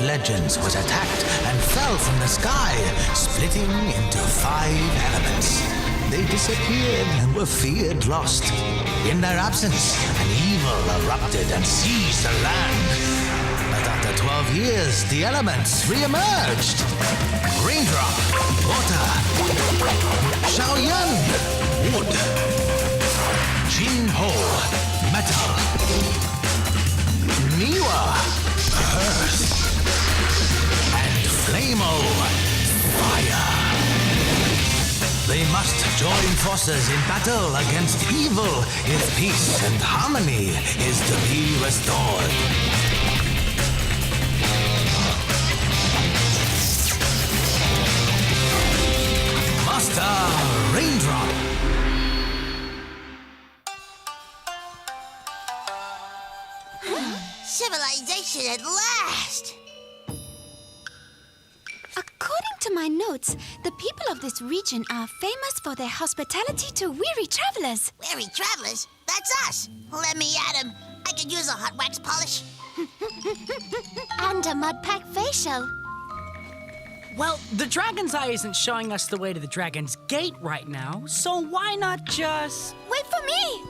legends was attacked and fell from the sky, splitting into 5 elements. They disappeared and were feared lost. In their absence, an evil erupted and seized the land. But after 12 years, the elements re-emerged. Raindrop, water. Xiaoyan, wood. Jinho, metal. Miwa, earth. And Flamo, fire. They must join forces in battle against evil if peace and harmony is to be restored. Master Raindrop. Civilization at last! According to my notes, the people of this region are famous for their hospitality to weary travelers. Weary travelers? That's us! Let me at 'em. I could use a hot wax polish. And a mud pack facial. Well, the Dragon's Eye isn't showing us the way to the Dragon's Gate right now, so why not just... Wait for me!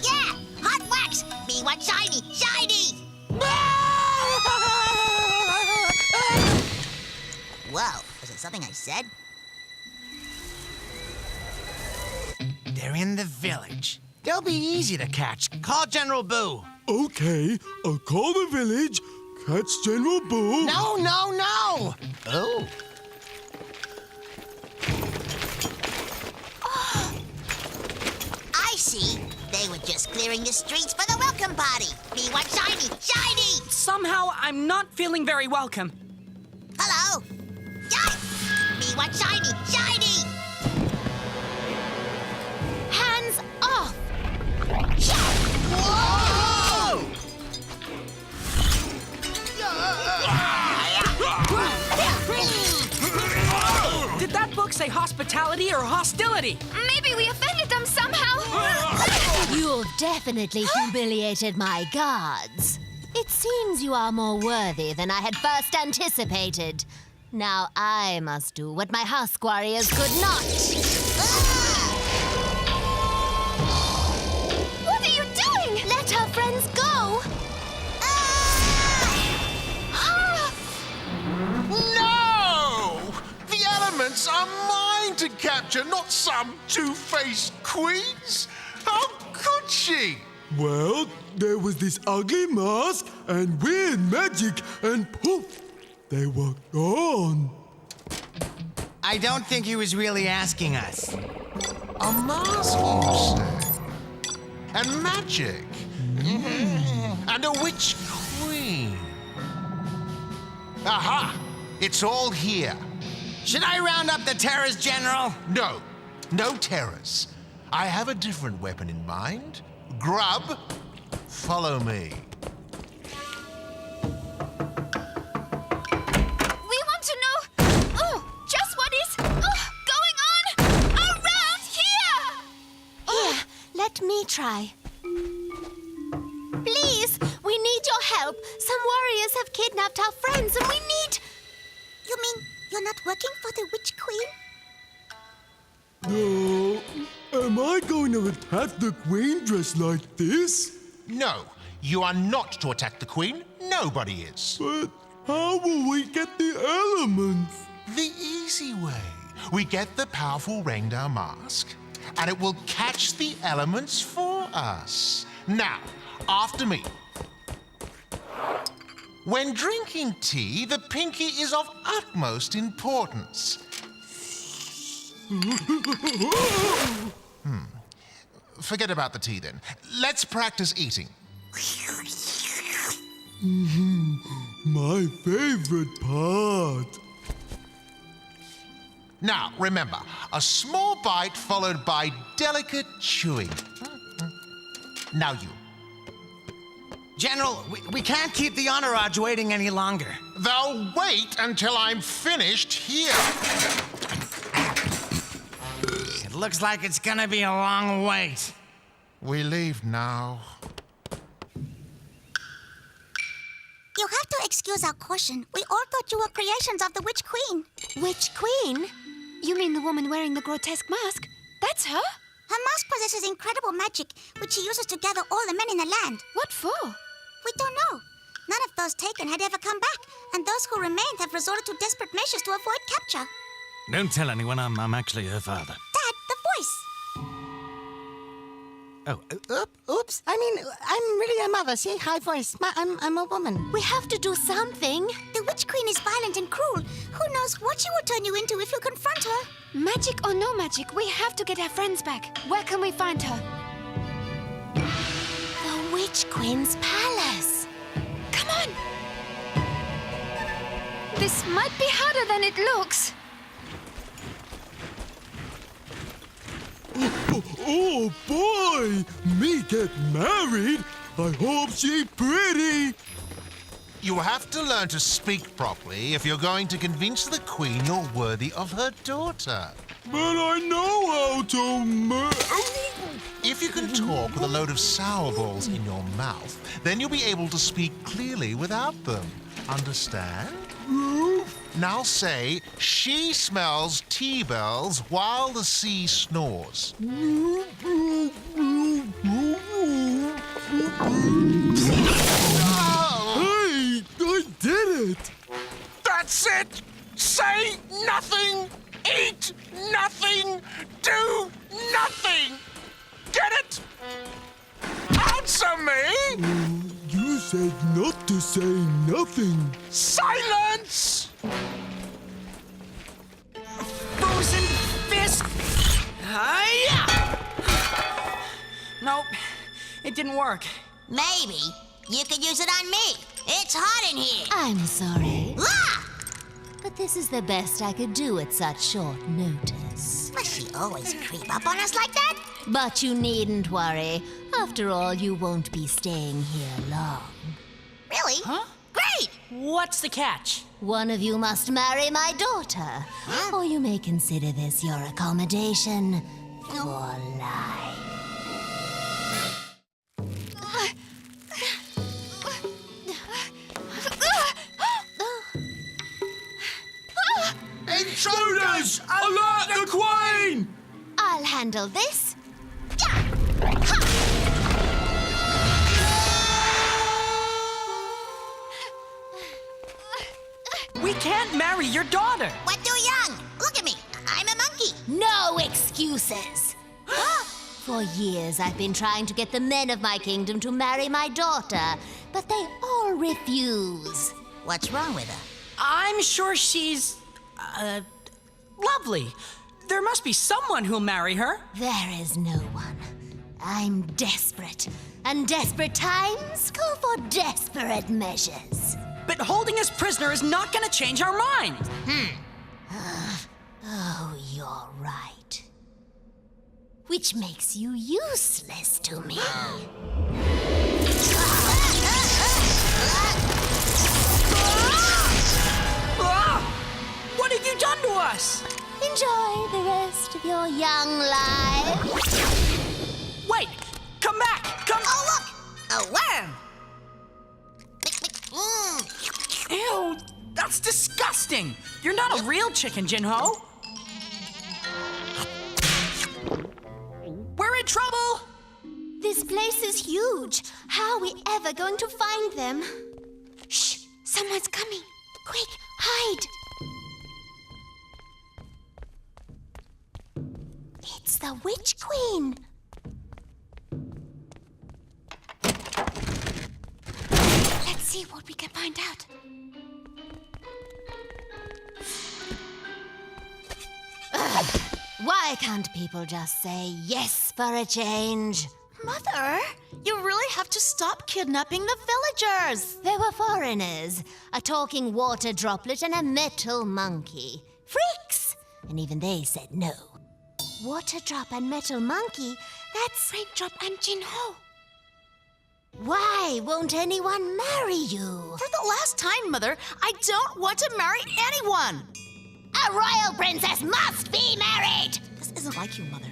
Yeah! Hot wax! Me want shiny! Shiny! Whoa, was it something I said? They're in the village. They'll be easy to catch. Call General Boo. Okay, I'll call the village, catch General Boo. No! Oh. I see. They were just clearing the streets for the welcome party. Me want shiny! Shiny! Somehow, I'm not feeling very welcome. Hello? Yikes! Me want shiny! Shiny! Hands off! Whoa! Did that book say hospitality or hostility? Maybe we offended them somehow. You've definitely humiliated my gods. It seems you are more worthy than I had first anticipated. Now I must do what my husk warriors could not. What are you doing? Let our friends go. No! The elements are mine to capture, not some two-faced queen's. How could she? Well, there was this ugly mask and weird magic, and poof, they were gone. I don't think he was really asking us. A mask, you say? And magic? And a witch queen? Aha! It's all here. Should I round up the terrors, General? No terrors. I have a different weapon in mind. Grub, follow me. We want to know just what is going on around here. Here, let me try. Please, we need your help. Some warriors have kidnapped our friends and we need... You mean you're not working for the witch queen? No, am I going to attack the queen dressed like this? No, you are not to attack the queen. Nobody is. But how will we get the elements? The easy way. We get the powerful reindeer mask, and it will catch the elements for us. Now, after me. When drinking tea, the pinky is of utmost importance. Forget about the tea then. Let's practice eating. My favorite part. Now, remember, a small bite followed by delicate chewing. Now you. General, we can't keep the entourage waiting any longer. They'll wait until I'm finished here. It looks like it's gonna be a long wait. We leave now. You have to excuse our caution. We all thought you were creations of the Witch Queen. Which queen? You mean the woman wearing the grotesque mask? That's her? Her mask possesses incredible magic, which she uses to gather all the men in the land. What for? We don't know. None of those taken had ever come back, and those who remained have resorted to desperate measures to avoid capture. Don't tell anyone I'm actually her father. Dad, the voice. Oh, Oops. I mean, I'm really a mother. See, high voice. I'm a woman. We have to do something. The Witch Queen is violent and cruel. Who knows what she will turn you into if you confront her? Magic or no magic, we have to get our friends back. Where can we find her? The Witch Queen's palace. Come on! This might be harder than it looks. Oh boy! Me get married? I hope she pretty. You have to learn to speak properly if you're going to convince the Queen you're worthy of her daughter. But I know how to If you can talk with a load of sour balls in your mouth, then you'll be able to speak clearly without them. Understand? Now say, she smells tea bells while the sea snores. Hey, I did it! That's it! Say nothing! Eat nothing! Do nothing! Get it? Answer me! You said not to say nothing. Silence! Frozen fist! Hiya! Nope, it didn't work. Maybe. You could use it on me. It's hot in here. I'm sorry, Ah! but this is the best I could do at such short notice. Must she always creep up on us like that? But you needn't worry. After all, you won't be staying here long. Really? Huh? Great! What's the catch? One of you must marry my daughter, or you may consider this your accommodation for life. Intruders! Alert the Queen! I'll handle this. We can't marry your daughter. What too young? Look at me. I'm a monkey. No excuses. For years, I've been trying to get the men of my kingdom to marry my daughter, but they all refuse. What's wrong with her? I'm sure she's, lovely. There must be someone who'll marry her. There is no one. I'm desperate, and desperate times call for desperate measures. But holding us prisoner is not gonna change our mind. Oh, you're right. Which makes you useless to me. Ah! What have you done to us? Enjoy the rest of your young life. Wait, come back. Come. Oh, look! A worm! Mm. Ew, that's disgusting. You're not a real chicken, Jinho. We're in trouble. This place is huge. How are we ever going to find them? Shh! Someone's coming. Quick, hide! It's the Witch Queen. Let's see what we can find out. Why can't people just say yes for a change? Mother, you really have to stop kidnapping the villagers. There were foreigners, a talking water droplet and a metal monkey. Freaks! And even they said no. Water drop and metal monkey, that's Raindrop and Jinho. why won't anyone marry you? For the last time, Mother, I don't want to marry anyone. A royal princess must be married! This isn't like you, Mother.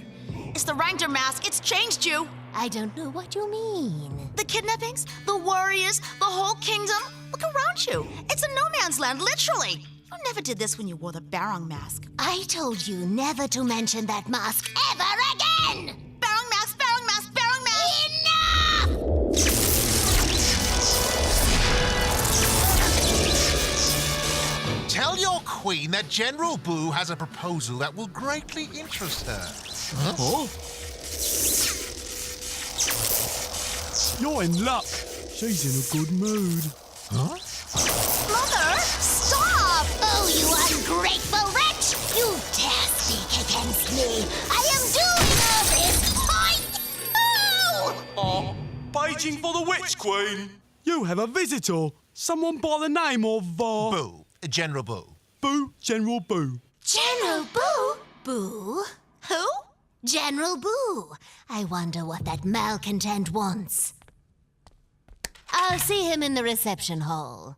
It's the Raindrop mask. It's changed you. I don't know what you mean. The kidnappings, the warriors, the whole kingdom. Look around. you? It's a no man's land, literally. You never did this when you wore the Barong mask. I told you never to mention that mask ever again! Barong mask, Barong mask, Barong mask! Enough! Tell your queen that General Boo has a proposal that will greatly interest her. Huh? Oh? You're in luck. She's in a good mood. Huh? Mother, stop! Oh, you ungrateful wretch! You dare speak against me! I am doing all this! Oh! Paging for the Witch Queen. You have a visitor. Someone by the name of, Boo. General Boo. Boo, General Boo. General Boo? Boo? Who? General Boo. I wonder what that malcontent wants. I'll see him in the reception hall.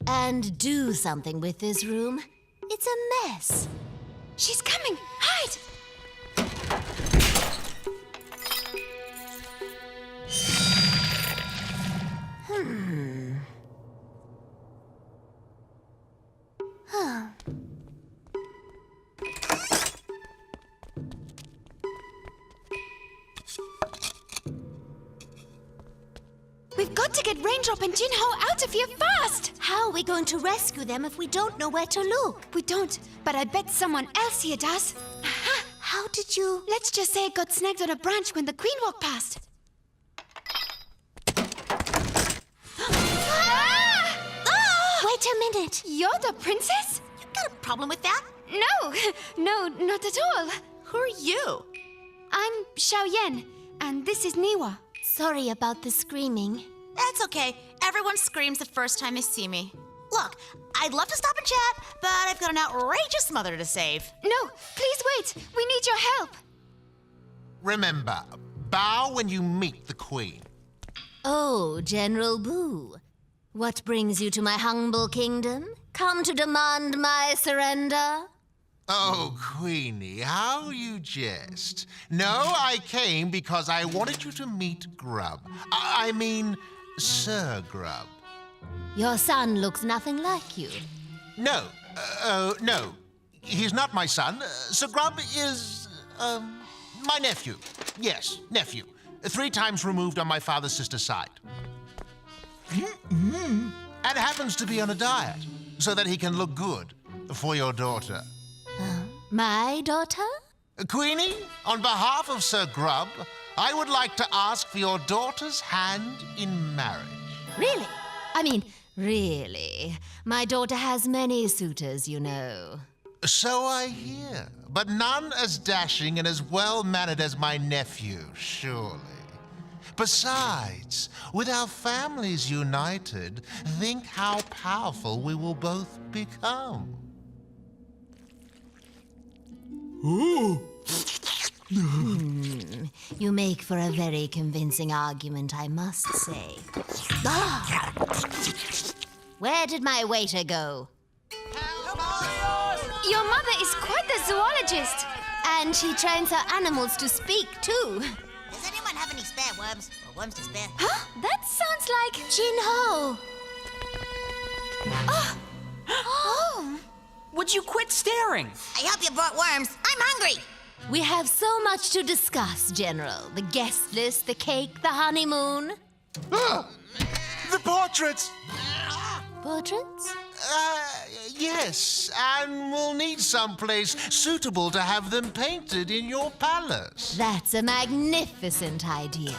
And do something with this room. It's a mess. She's coming! Hide! We've got to get Raindrop and Jinho out of here fast! How are we going to rescue them if we don't know where to look? We don't, but I bet someone else here does. Aha! How did you... Let's just say it got snagged on a branch when the queen walked past. Wait a minute. You're the princess? You got a problem with that? No, no, not at all. Who are you? I'm Xiao Yan, and this is Niwa. Sorry about the screaming. That's okay. Everyone screams the first time they see me. Look, I'd love to stop and chat, but I've got an outrageous mother to save. No, please wait. We need your help. Remember, bow when you meet the queen. Oh, General Boo. What brings you to my humble kingdom? Come to demand my surrender? Oh, Queenie, how you jest. No, I came because I wanted you to meet Grub. I mean, Sir Grub. Your son looks nothing like you. No, no. He's not my son. Sir Grub is, my nephew. Yes, nephew. 3 times removed on my father's sister's side. And happens to be on a diet, so that he can look good for your daughter. My daughter? Queenie, on behalf of Sir Grub, I would like to ask for your daughter's hand in marriage. Really? I mean, really. My daughter has many suitors, you know. So I hear, but none as dashing and as well-mannered as my nephew, surely. Besides, with our families united, think how powerful we will both become. Oh, You make for a very convincing argument, I must say. Ah! Where did my waiter go? Your mother is quite the zoologist. And she trains her animals to speak, too. Does anyone have any spare worms? Or worms to spare? Huh? That sounds like... Jinho! Oh! Would you quit staring? I hope you brought worms. I'm hungry. We have so much to discuss, General. The guest list, the cake, the honeymoon. The portraits! Portraits? Yes, and we'll need someplace suitable to have them painted in your palace. That's a magnificent idea.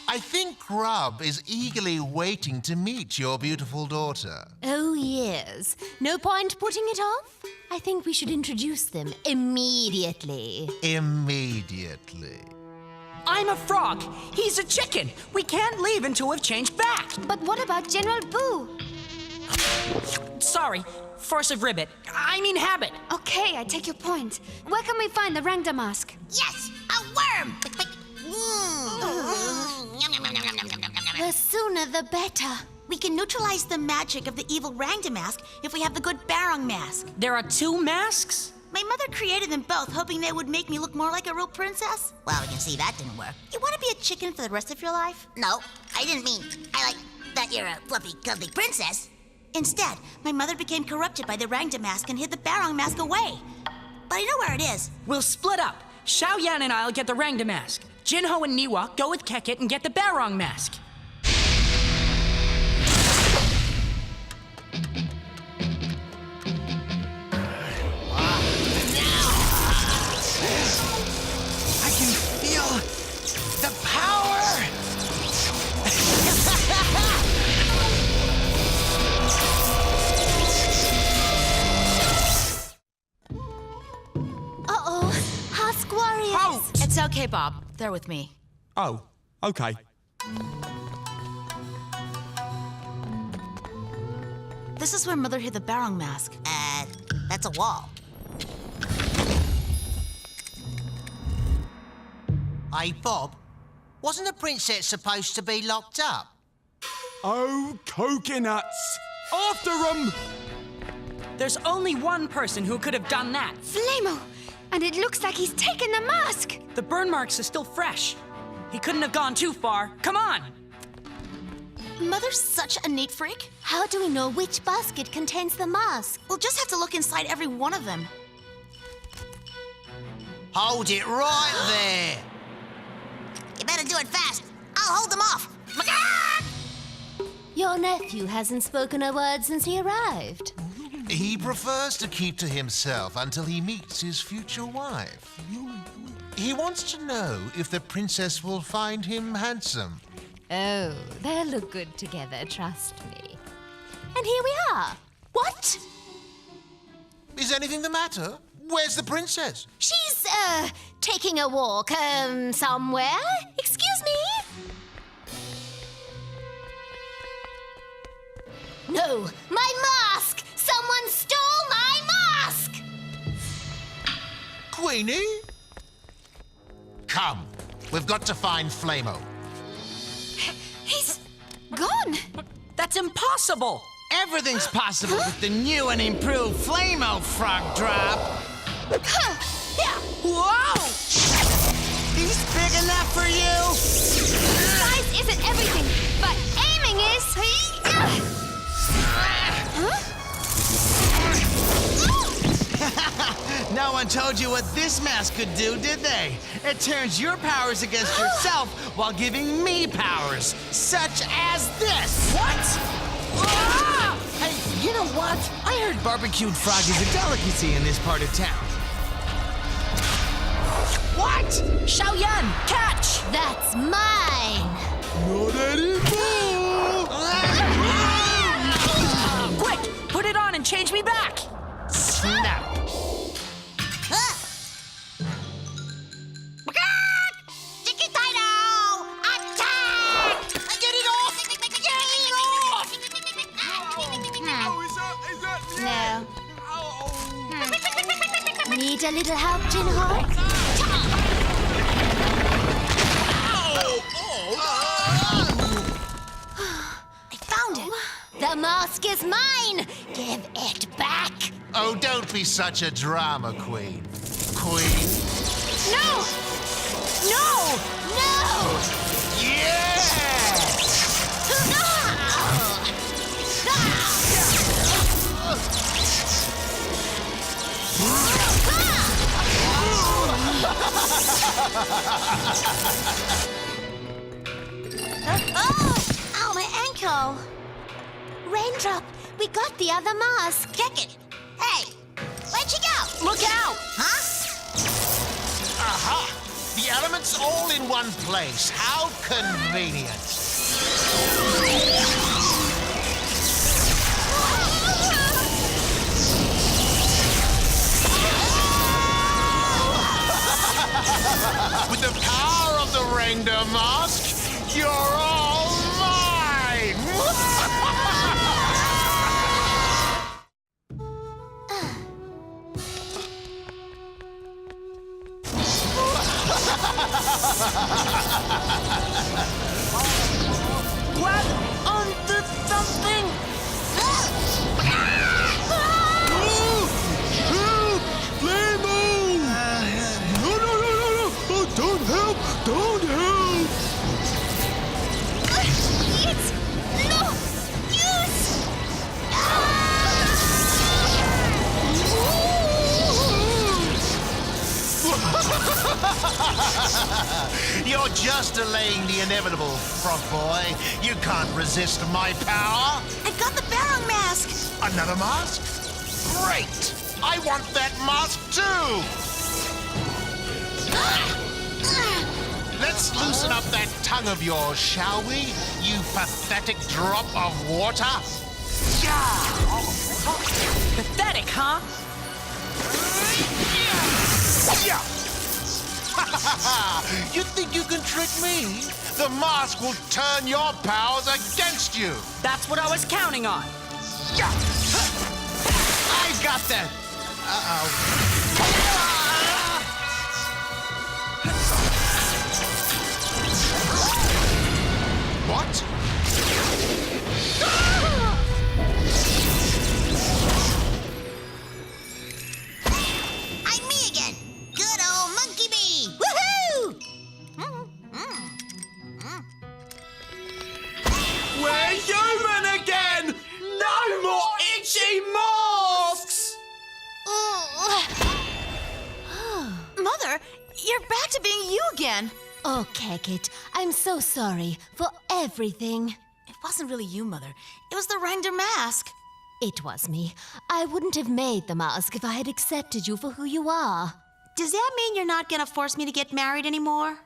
I think Grub is eagerly waiting to meet your beautiful daughter. Oh, yes. No point putting it off? I think we should introduce them immediately. Immediately. I'm a frog. He's a chicken. We can't leave until we've changed back. But what about General Boo? Sorry. Force of ribbit. I mean habit. Okay, I take your point. Where can we find the Raindrop mask? Yes, a worm. Quick, quick. Yum, yum, yum, yum, yum, yum, yum, yum, The yum. sooner the better. We can neutralize the magic of the evil Rangda mask if we have the good Barong mask. There are 2 masks? My mother created them both, hoping they would make me look more like a real princess. Well, we can see that didn't work. You want to be a chicken for the rest of your life? No, I didn't mean I like that you're a fluffy, cuddly princess. Instead, my mother became corrupted by the Raindrop mask and hid the Barong mask away. But I know where it is. We'll split up. Xiao Yan and I'll get the Raindrop mask. Jinho and Niwa go with Keket and get the Barong mask. I can feel the power! Uh-oh, Husk Warriors. Oh! It's okay, Bob. They're with me. Oh, okay. This is where Mother hid the Barong mask. That's a wall. Hey, Bob, wasn't the princess supposed to be locked up? Oh, coconuts! After 'em! There's only one person who could have done that. Flamo! And it looks like he's taken the mask. The burn marks are still fresh. He couldn't have gone too far. Come on! Mother's such a neat freak. How do we know which basket contains the mask? We'll just have to look inside every one of them. Hold it right there. You better do it fast. I'll hold them off. Your nephew hasn't spoken a word since he arrived. He prefers to keep to himself until he meets his future wife. He wants to know if the princess will find him handsome. Oh, they'll look good together, trust me. And here we are. What? Is anything the matter? Where's the princess? She's, taking a walk, somewhere. Excuse me? No, my mask! Someone stole my mask! Queenie? Come, we've got to find Flamo. He's gone. That's impossible! Everything's possible with the new and improved Flamo Frog Drop. Whoa! He's big enough for you? Size isn't everything, but aiming is. No one told you what this mask could do, did they? It turns your powers against yourself while giving me powers, such as this. What? Ah! Hey, you know what? I heard barbecued frog is a delicacy in this part of town. What? Xiao Yan, catch! That's mine! Not anymore! Quick, put it on and change me back! Snap. Chiquitino! Attack! Get it off! Get it off! Is that No. Need a little help, Jinho? I found it. The mask is mine! Give it back! Oh, don't be such a drama queen. Queen? No! No! No! Yeah! Oh, my ankle. Raindrop, we got the other mask. Check it. Hey, where'd she go? Look out! Huh? Aha! The elements all in one place. How convenient. With the power of the Raindrop mask, you're all mine! Grab onto something. Flame You're just delaying the inevitable, Frog Boy. You can't resist my power. I've got the Barong mask. Another mask? Great! I want that mask too! Let's loosen up that tongue of yours, shall we? You pathetic drop of water. Pathetic, huh? You think you can trick me? The mask will turn your powers against you. That's what I was counting on. I got that. What? I'm me again. Good old Monkey Bee. Woohoo! We're human again! No more itchy masks! Mother, you're back to being you again. Oh, Kekit, I'm so sorry for everything. It wasn't really you, Mother. It was the Raindrop mask. It was me. I wouldn't have made the mask if I had accepted you for who you are. Does that mean you're not gonna force me to get married anymore?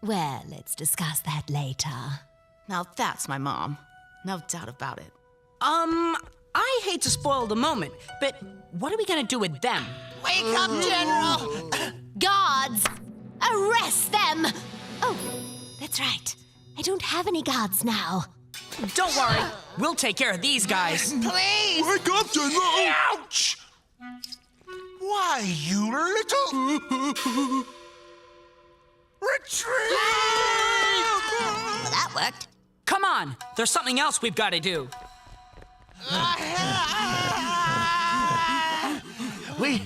Well, let's discuss that later. Now that's my mom. No doubt about it. I hate to spoil the moment, but what are we gonna do with them? Wake up, General! Guards! Arrest them! Oh, that's right. I don't have any guards now. Don't worry, we'll take care of these guys. Please! Wake up, General! Ouch! Why, you little... Retreat! Well, that worked. Come on, there's something else we've got to do. We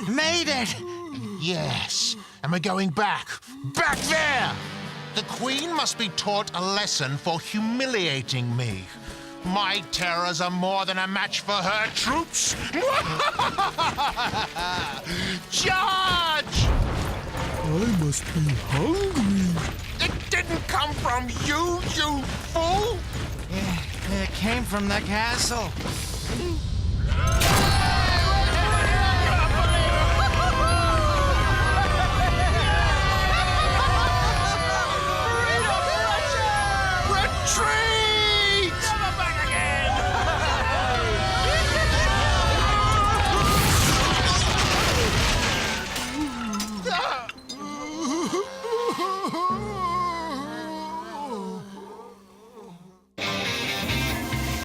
made it! Yes, and we're going back. Back there! The Queen must be taught a lesson for humiliating me. My terrors are more than a match for her troops. Charge! I must be hungry. It didn't come from you, you fool! It came from the castle.